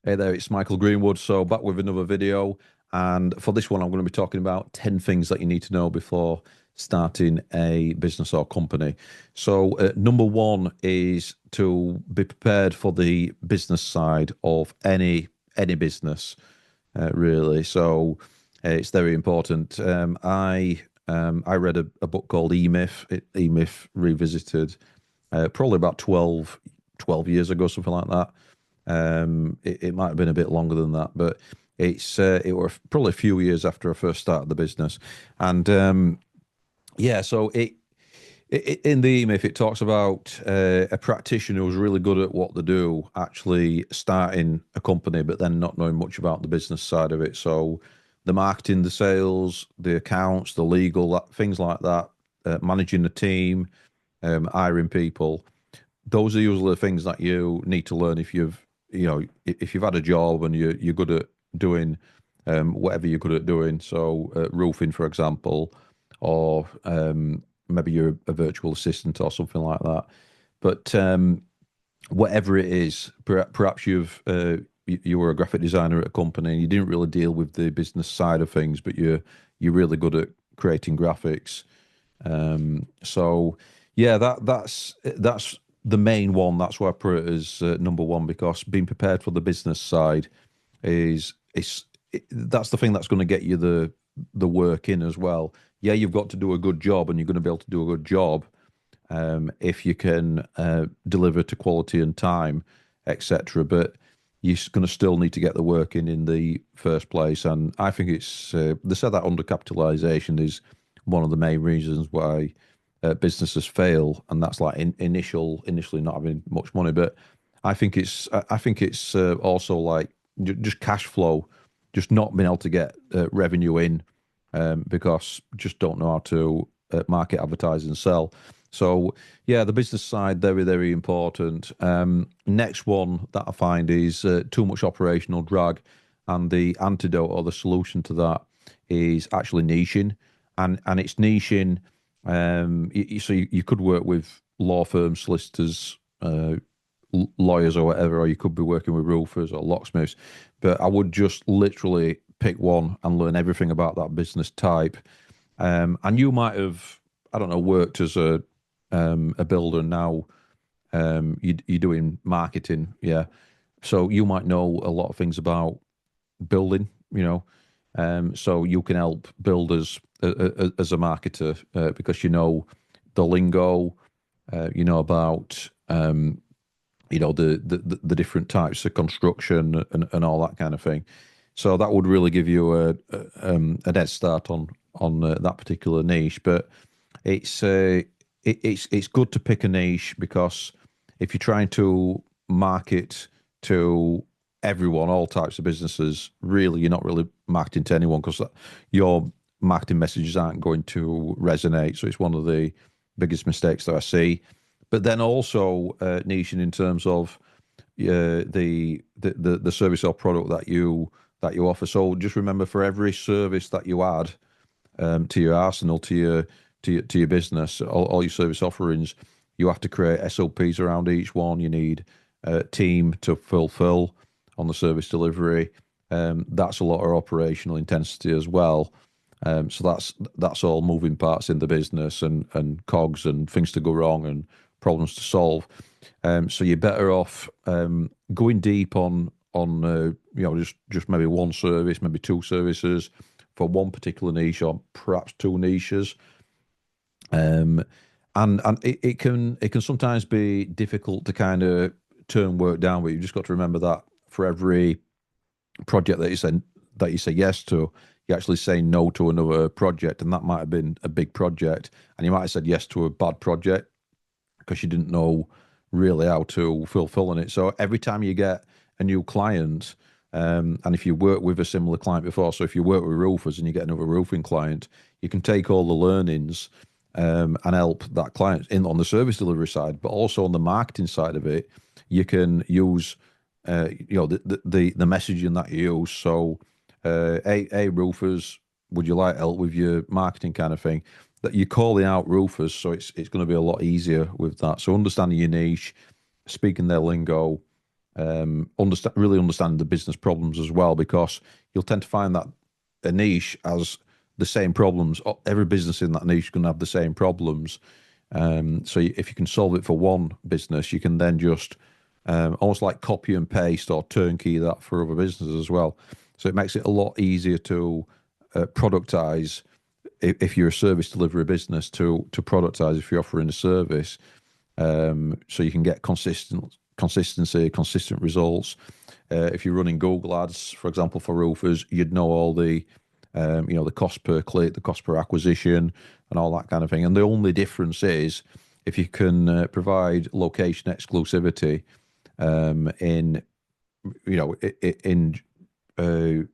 Hey there, it's Michael Greenwood. So back with another video. And for this one, I'm going to be talking about 10 things that you need to know before starting a business or company. So number one is to be prepared for the business side of any business, really. So it's very important. I read a book called E-Myth, E-Myth Revisited, probably about 12 years ago, something like that. It might have been a bit longer than that, but it was probably a few years after I first started the business, and yeah, so in the E-Myth it talks about a practitioner who's really good at what they do, actually starting a company, but then not knowing much about the business side of it. So the marketing, the sales, the accounts, the legal, things like that, managing the team, hiring people. Those are usually the things that you need to learn if you've had a job and you're good at doing whatever you're good at doing. So roofing, for example, or maybe you're a virtual assistant or something like that. But whatever it is, perhaps you were a graphic designer at a company and you didn't really deal with the business side of things, but you're really good at creating graphics. So yeah, that's the main one. That's why I put it as number one, because being prepared for the business side that's the thing that's going to get you the work in as well. Yeah, you've got to do a good job, and you're going to be able to do a good job if you can deliver to quality and time, etc. But you're going to still need to get the work in the first place. And I think they said that undercapitalization is one of the main reasons why businesses fail, and that's like initially not having much money. But I think it's also like just cash flow, just not being able to get revenue in because just don't know how to market, advertise, and sell. So yeah, the business side very very important. Next one that I find is too much operational drag, and the antidote or the solution to that is actually niching, and it's niching. So you could work with law firms, solicitors, lawyers, or whatever, or you could be working with roofers or locksmiths. But I would just literally pick one and learn everything about that business type. And you might have, I don't know, worked as a builder now. You're doing marketing, yeah. So you might know a lot of things about building, so you can help builders as a marketer because you know the lingo, you know about the different types of construction and all that kind of thing. So that would really give you a head start on that particular niche. But it's it's good to pick a niche, because if you're trying to market to everyone, all types of businesses, really you're not really marketing to anyone, because your marketing messages aren't going to resonate. So it's one of the biggest mistakes that I see. But then also niching in terms of the service or product that you offer. So just remember, for every service that you add to your arsenal, to your business, all your service offerings, you have to create SOPs around each one. You need a team to fulfill on the service delivery. That's a lot of operational intensity as well. So that's all moving parts in the business, and cogs and things to go wrong and problems to solve. So you're better off going deep on just maybe one service, maybe two services for one particular niche, or perhaps two niches. And it can sometimes be difficult to kind of turn work down, but you've just got to remember that for every project that you say yes to, you actually say no to another project, and that might have been a big project, and you might have said yes to a bad project because you didn't know really how to fulfill on it. So every time you get a new client, and if you work with a similar client before, so if you work with roofers and you get another roofing client, you can take all the learnings and help that client in on the service delivery side, but also on the marketing side of it. You can use the messaging that you use. So, hey roofers, would you like help with your marketing kind of thing? That you're calling out roofers, so it's going to be a lot easier with that. So understanding your niche, speaking their lingo, really understand the business problems as well, because you'll tend to find that a niche has the same problems. Every business in that niche is going to have the same problems. So if you can solve it for one business, you can then just almost like copy and paste or turnkey that for other businesses as well. So it makes it a lot easier to productize if you're a service delivery business, to productize if you're offering a service, so you can get consistency, consistent results. If you're running Google ads, for example, for roofers, you'd know all the the cost per click, the cost per acquisition, and all that kind of thing. And the only difference is if you can provide location exclusivity in in in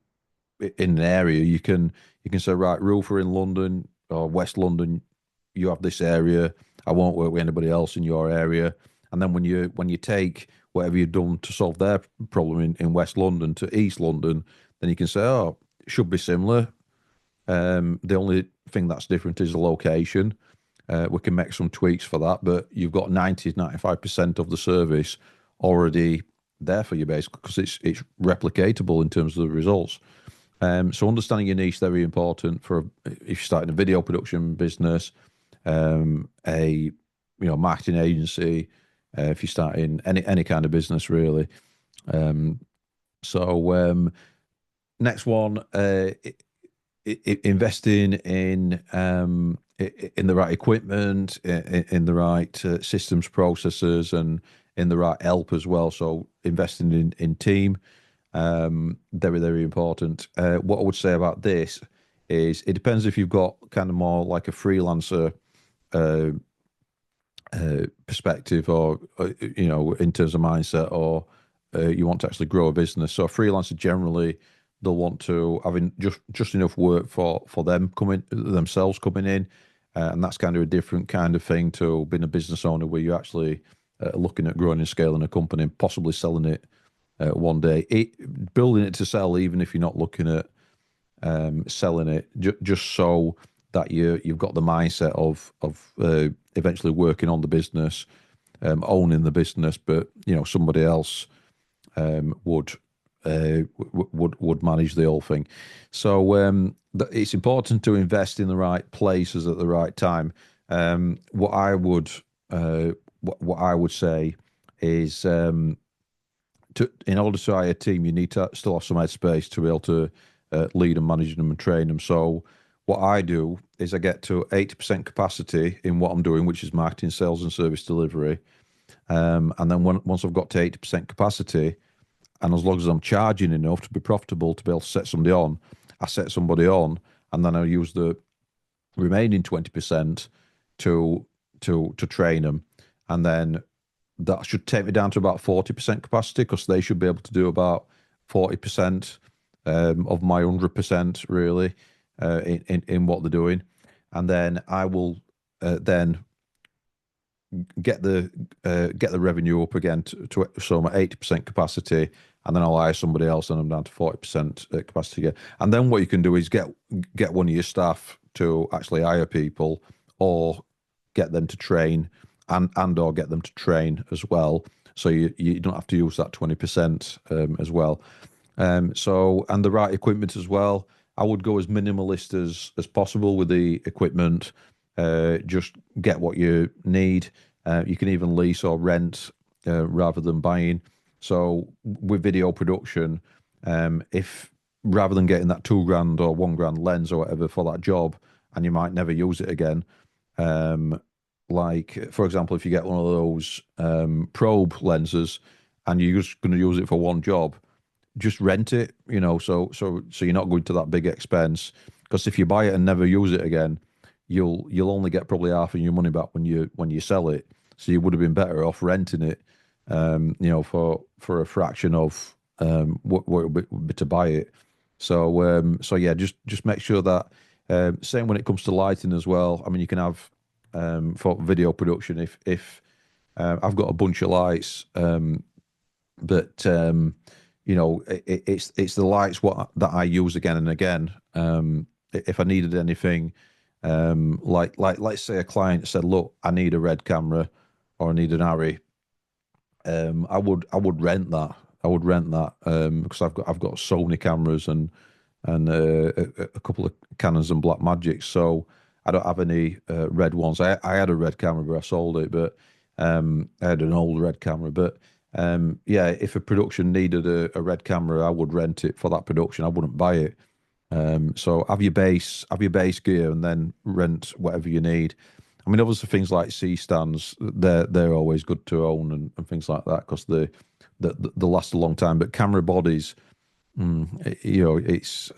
an area, you can say, right, roofer in London or West London, you have this area. I won't work with anybody else in your area. And then when you take whatever you've done to solve their problem in West London to East London, then you can say, oh, it should be similar. The only thing that's different is the location. We can make some tweaks for that, but you've got 95% of the service already there for you, basically, because it's replicatable in terms of the results. So understanding your niche is very important for if you're starting a video production business, a marketing agency, if you're starting any kind of business really. So next one, investing in the right equipment, in the right systems, processes, and in the right help as well. So investing in team, very, very important. What I would say about this is it depends if you've got kind of more like a freelancer perspective, or in terms of mindset, or you want to actually grow a business. So a freelancer, generally they'll want to having just enough work for them themselves coming in, and that's kind of a different kind of thing to being a business owner, where you're actually looking at growing and scaling a company and possibly selling it one day. Building it to sell, even if you're not looking at selling it, just so that you've got the mindset of eventually working on the business, owning the business, but somebody else would manage the whole thing. So it's important to invest in the right places at the right time. What I would say is, in order to hire a team, you need to still have some headspace to be able to lead and manage them and train them. So what I do is I get to 80% capacity in what I'm doing, which is marketing, sales, and service delivery. And then once I've got to 80% capacity, and as long as I'm charging enough to be profitable to be able to set somebody on, I set somebody on, and then I use the remaining 20% to train them, and then that should take me down to about 40% capacity, because they should be able to do about 40% of my 100% really in what they're doing, and then I will then get the revenue up again to so I'm at 80% capacity, and then I'll hire somebody else, and I'm down to 40% capacity again. And then what you can do is get one of your staff to actually hire people, or get them to train, and or get them to train as well, so you don't have to use that 20% as well. So, and the right equipment as well. I would go as minimalist as possible with the equipment. Just get what you need. You can even lease or rent rather than buying. So with video production, if rather than getting that £2,000 or £1,000 lens or whatever for that job, and you might never use it again, like for example, if you get one of those probe lenses and you're just going to use it for one job, just rent it, so you're not going to that big expense. Because if you buy it and never use it again, you'll only get probably half of your money back when you sell it. So you would have been better off renting it, for a fraction of what it would be to buy it. So yeah, just make sure that same when it comes to lighting as well. I mean, you can have for video production, if I've got a bunch of lights, but it's the lights that I use again and again. If I needed anything, like let's say a client said, look, I need a red camera, or I need an Arri, I would rent that. I would rent that because I've got Sony cameras and a couple of Canons and Black Magics. So I don't have any red ones. I had a red camera, but I sold it. But I had an old red camera. But yeah, if a production needed a red camera, I would rent it for that production. I wouldn't buy it. So have your base gear, and then rent whatever you need. I mean, obviously things like C stands, they're always good to own and things like that because they last a long time. But camera bodies, it's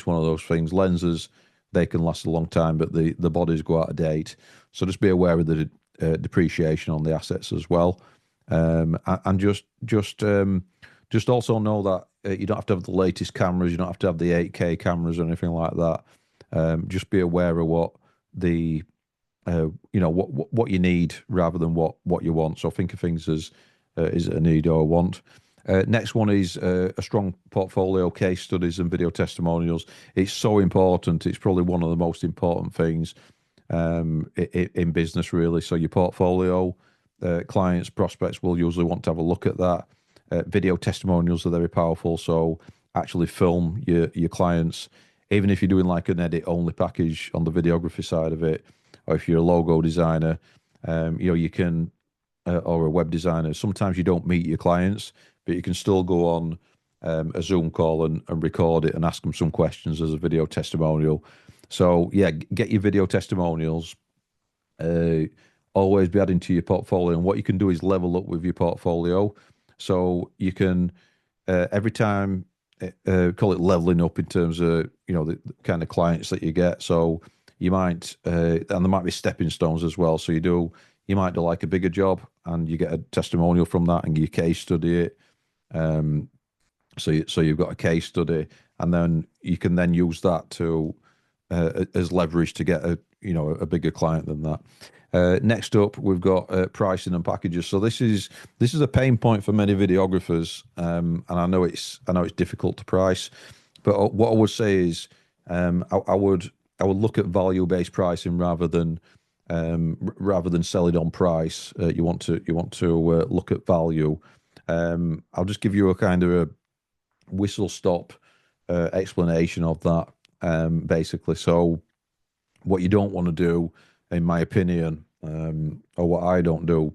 one of those things. Lenses, they can last a long time, but the bodies go out of date. So just be aware of the depreciation on the assets as well, and just also know that you don't have to have the latest cameras. You don't have to have the 8K cameras or anything like that. Just be aware of what the what you need rather than what you want. So think of things as is it a need or a want. Next one is a strong portfolio, case studies, and video testimonials. It's so important. It's probably one of the most important things in business, really. So your portfolio, clients, prospects will usually want to have a look at that. Video testimonials are very powerful. So actually film your clients, even if you're doing like an edit only package on the videography side of it, or if you're a logo designer, you can, or a web designer. Sometimes you don't meet your clients, but you can still go on a Zoom call and record it and ask them some questions as a video testimonial. So yeah, get your video testimonials. Always be adding to your portfolio, and what you can do is level up with your portfolio. So you can every time call it leveling up in terms of the kind of clients that you get. So you might and there might be stepping stones as well. So you might do like a bigger job and you get a testimonial from that and you case study it. So you've got a case study, and then you can then use that to as leverage to get a bigger client than that. Next up, we've got pricing and packages. So this is a pain point for many videographers, and I know it's difficult to price, but what I would say is I would look at value based pricing rather than selling on price. You want to look at value. I'll just give you a kind of a whistle stop explanation of that. Basically, so what you don't want to do, in my opinion, or what I don't do,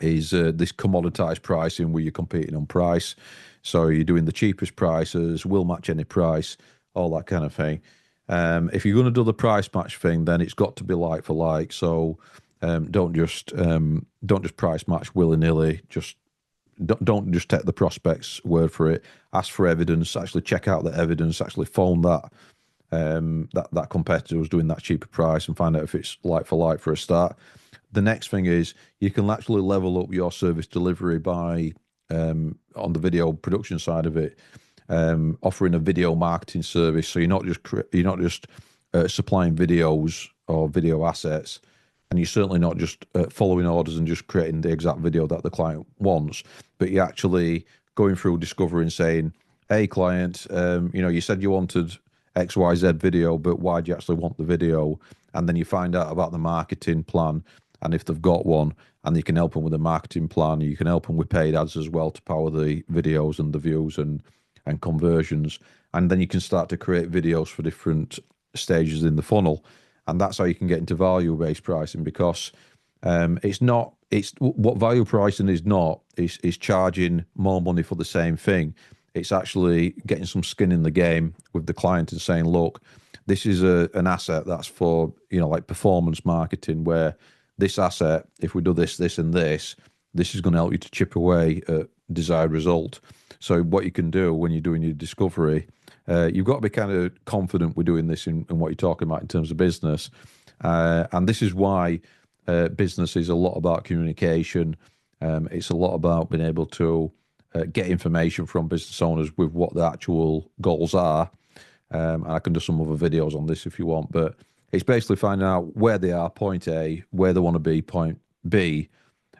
is this commoditized pricing where you're competing on price. So you're doing the cheapest prices, will match any price, all that kind of thing. If you're going to do the price match thing, then it's got to be like for like. So don't just price match willy nilly. Don't just take the prospect's word for it. Ask for evidence. Actually check out the evidence. Actually phone that competitor who's doing that cheaper price and find out if it's like for like for a start. The next thing is you can actually level up your service delivery by on the video production side of it, offering a video marketing service. So you're not just supplying videos or video assets, and you're certainly not just following orders and just creating the exact video that the client wants, but you're actually going through discovery and saying, "Hey, client, you said you wanted XYZ video, but why do you actually want the video?" And then you find out about the marketing plan, and if they've got one, and you can help them with the marketing plan. You can help them with paid ads as well to power the videos and the views and conversions. And then you can start to create videos for different stages in the funnel. And that's how you can get into value-based pricing, because it's what value pricing is not, is charging more money for the same thing. It's actually getting some skin in the game with the client and saying, look, this is an asset that's for, like performance marketing, where this asset, if we do this, this, and this is going to help you to chip away at desired result. So what you can do when you're doing your discovery, you've got to be kind of confident we're doing this in what you're talking about in terms of business. And this is why business is a lot about communication. It's a lot about being able to get information from business owners with what the actual goals are. And I can do some other videos on this if you want, but it's basically finding out where they are, point A, where they want to be, point B,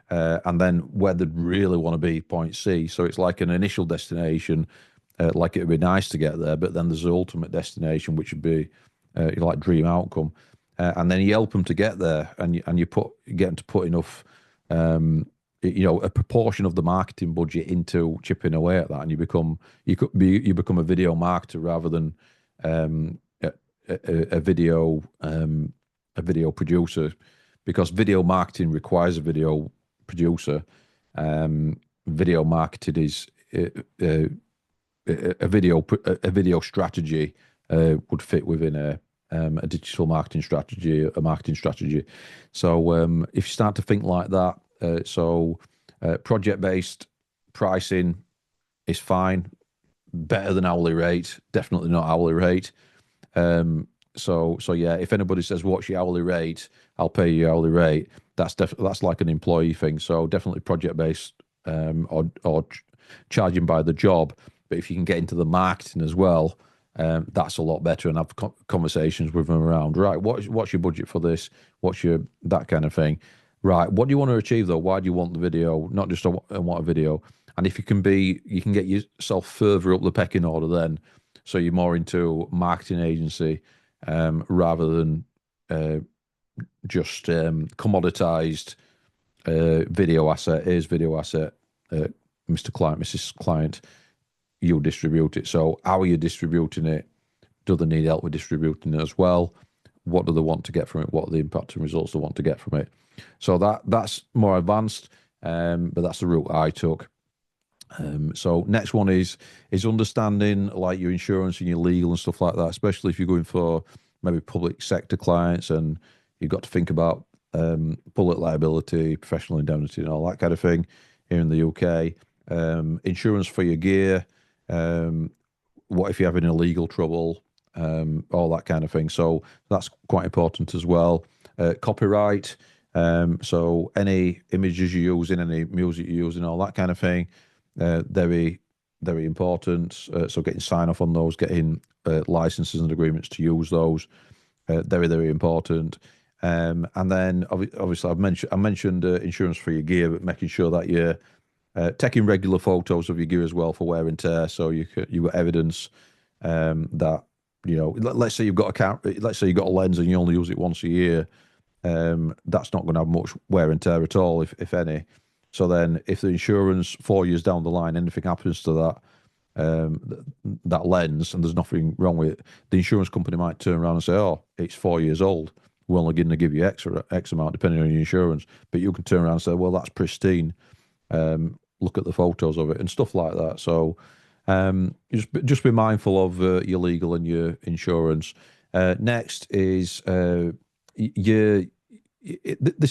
and then where they really want to be, point C. So it's like an initial destination, like it would be nice to get there, but then there's the ultimate destination, which would be like dream outcome. And then you help them to get there, and you get them to put enough a proportion of the marketing budget into chipping away at that, and you become a video marketer rather than um, a, a video a video producer, because video marketing requires a video producer. Video marketing is a video strategy would fit within a digital marketing strategy, a marketing strategy. So if you start to think like that, project-based pricing is fine, better than hourly rate, definitely not hourly rate. So yeah, if anybody says what's your hourly rate, I'll pay you hourly rate. That's like an employee thing. So definitely project-based, or charging by the job. But if you can get into the marketing as well, that's a lot better, and have conversations with them around, right, what's your budget for this? What's your, that kind of thing. Right, what do you want to achieve though? Why do you want the video? Not just I want a video. And if you can get yourself further up the pecking order then, so you're more into marketing agency, rather than just commoditized video asset. Here's video asset, Mr. Client, Mrs. Client, you distribute it. So how are you distributing it? Do they need help with distributing it as well? What do they want to get from it? What are the impact and results they want to get from it? So that's more advanced, but that's the route I took. So next one is understanding like your insurance and your legal and stuff like that, especially if you're going for maybe public sector clients, and you've got to think about public liability, professional indemnity, and all that kind of thing here in the UK. Insurance for your gear. What if you're having illegal trouble? All that kind of thing. So that's quite important as well. Copyright. So any images you're using, any music you're using, all that kind of thing. Very, very important. So getting sign off on those, getting licenses and agreements to use those, very, very important. And then obviously I mentioned insurance for your gear, but making sure that you're taking regular photos of your gear as well for wear and tear, so you've got evidence that, let's say you've got let's say you've got a lens and you only use it once a year. That's not going to have much wear and tear at all, if any. So then, if the insurance 4 years down the line, anything happens to that lens, and there's nothing wrong with it, the insurance company might turn around and say, "Oh, it's 4 years old. We're only going to give you X amount, depending on your insurance." But you can turn around and say, "Well, that's pristine. Look at the photos of it," and stuff like that. So just be mindful of your legal and your insurance. Next is this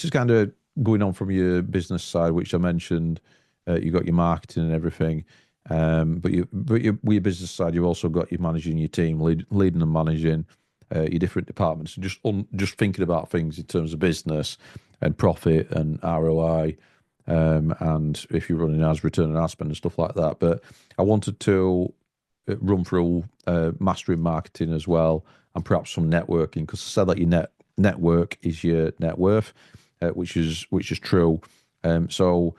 is kind of going on from your business side, which I mentioned. You got your marketing and everything, but with your business side, you've also got your managing your team, leading and managing your different departments, and just thinking about things in terms of business and profit and ROI. And if you're running as return on ad spend and stuff like that. But I wanted to run through mastering marketing as well, and perhaps some networking, because I said that your network is your net worth, which is true. So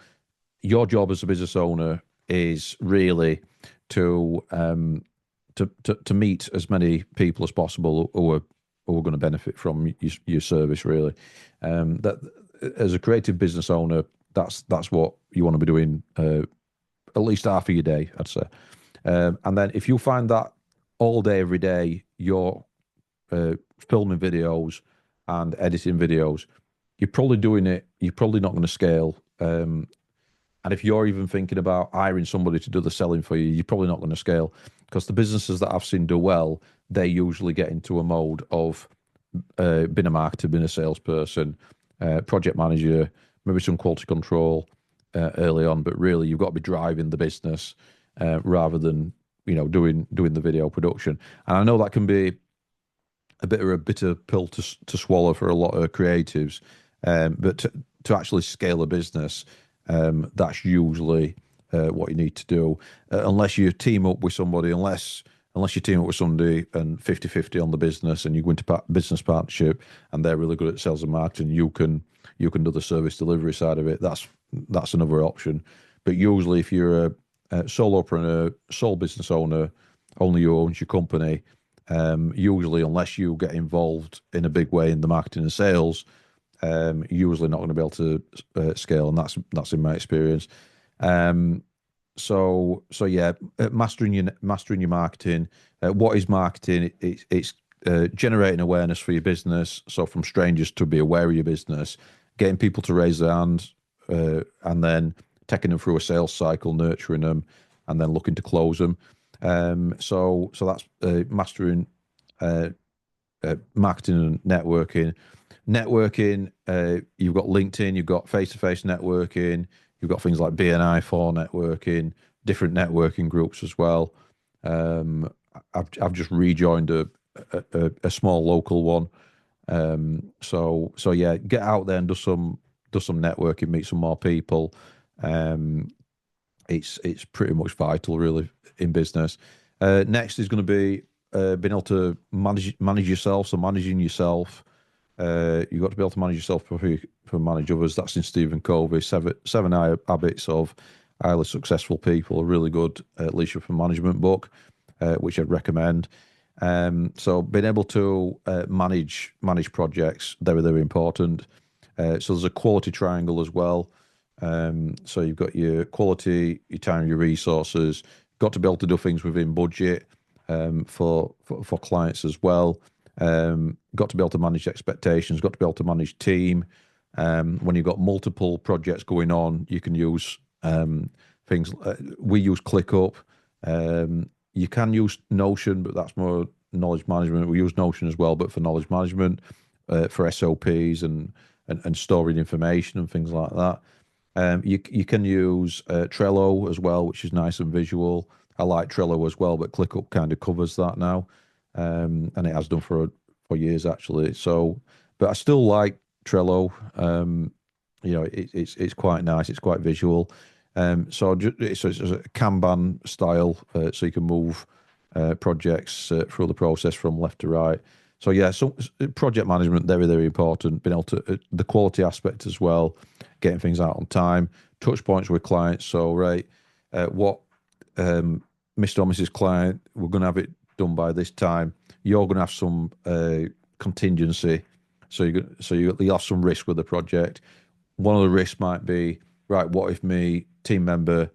your job as a business owner is really to meet as many people as possible who are going to benefit from your service. Really, that as a creative business owner, that's what you want to be doing at least half of your day, I'd say. And then if you find that all day, every day, you're filming videos and editing videos, you're probably doing it, you're probably not going to scale. And if you're even thinking about hiring somebody to do the selling for you, you're probably not going to scale, because the businesses that I've seen do well, they usually get into a mode of being a marketer, being a salesperson, project manager, maybe some quality control early on, but really you've got to be driving the business rather than doing the video production. And I know that can be a bitter pill to swallow for a lot of creatives, but to actually scale a business, that's usually what you need to do, unless you team up with somebody, unless you team up with somebody and 50-50 on the business, and you go into business partnership and they're really good at sales and marketing, you can do the service delivery side of it. That's another option. But usually if you're a solopreneur, sole business owner, only you owns your company, usually unless you get involved in a big way in the marketing and sales, usually not going to be able to scale, and that's in my experience. Um, so yeah, mastering your marketing. What is marketing? It's generating awareness for your business. So from strangers to be aware of your business, getting people to raise their hands, and then taking them through a sales cycle, nurturing them, and then looking to close them. So that's mastering marketing and networking. Networking, you've got LinkedIn, you've got face-to-face networking, you've got things like BNI for networking, different networking groups as well. I've just rejoined a small local one. So yeah, get out there and do some networking, meet some more people. Um, it's pretty much vital really in business. Next is going to be being able to manage yourself. So managing yourself, you've got to be able to manage yourself before you can manage others. That's in Stephen Covey, Seven Habits of Highly Successful People, a really good leadership and management book, which I'd recommend. So being able to manage projects, very important. So there's a quality triangle as well. So you've got your quality, your time, your resources. Got to be able to do things within budget for clients as well. Got to be able to manage expectations. Got to be able to manage team. When you've got multiple projects going on, you can use things. We use ClickUp. You can use Notion, but that's more knowledge management. We use Notion as well, but for knowledge management, for SOPs and storing information and things like that. You can use Trello as well, which is nice and visual. I like Trello as well, but ClickUp kind of covers that now, and it has done for years actually. So, but I still like Trello. It's quite nice. It's quite visual. So it's a Kanban style, so you can move projects through the process from left to right. So yeah, so project management, very important. Being able to the quality aspect as well, getting things out on time, touch points with clients. So right, what Mr. or Mrs. Client, we're going to have it done by this time. You're going to have some contingency, so you'll have some risk with the project. One of the risks might be, right, what if me team member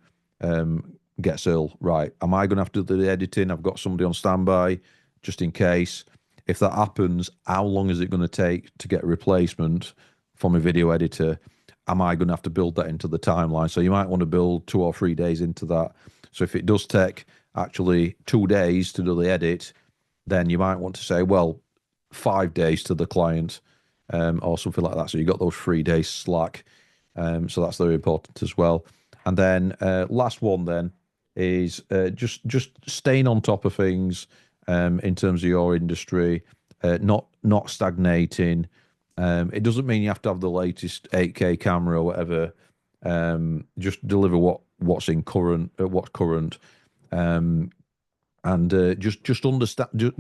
gets ill? Right, am I going to have to do the editing? I've got somebody on standby just in case. If that happens, how long is it going to take to get a replacement from a video editor? Am I going to have to build that into the timeline? So you might want to build 2 or 3 days into that. So if it does take actually 2 days to do the edit, then you might want to say, well, 5 days to the client, or something like that. So you got those 3 days slack. So that's very important as well. And then last one then is just staying on top of things in terms of your industry, not stagnating. It doesn't mean you have to have the latest 8K camera or whatever. Just deliver what's current, and just understand,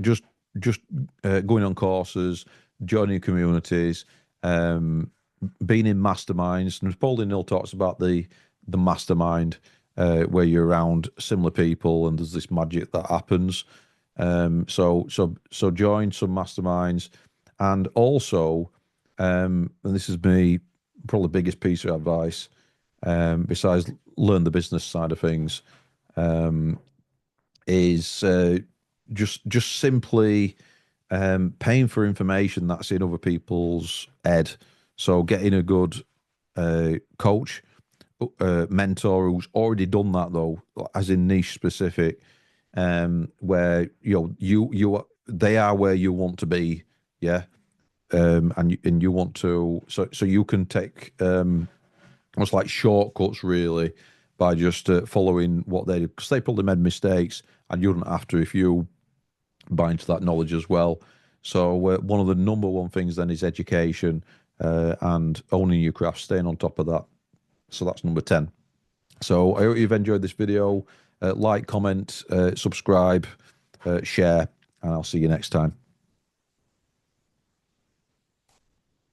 just going on courses, joining communities, being in masterminds. And Napoleon Hill talks about the mastermind, where you're around similar people and there's this magic that happens. So join some masterminds, and also, and this is me probably the biggest piece of advice, besides learn the business side of things, is just simply paying for information that's in other people's head. So getting a good coach, mentor who's already done that though, as in niche specific, where they are where you want to be, yeah, and you want to, so you can take almost like shortcuts really by just following what they did, because they probably made mistakes, and you don't have to if you buy into that knowledge as well. So one of the number one things then is education, and owning your craft, staying on top of that. So that's number 10. So I hope you've enjoyed this video. Like, comment, subscribe, share, and I'll see you next time.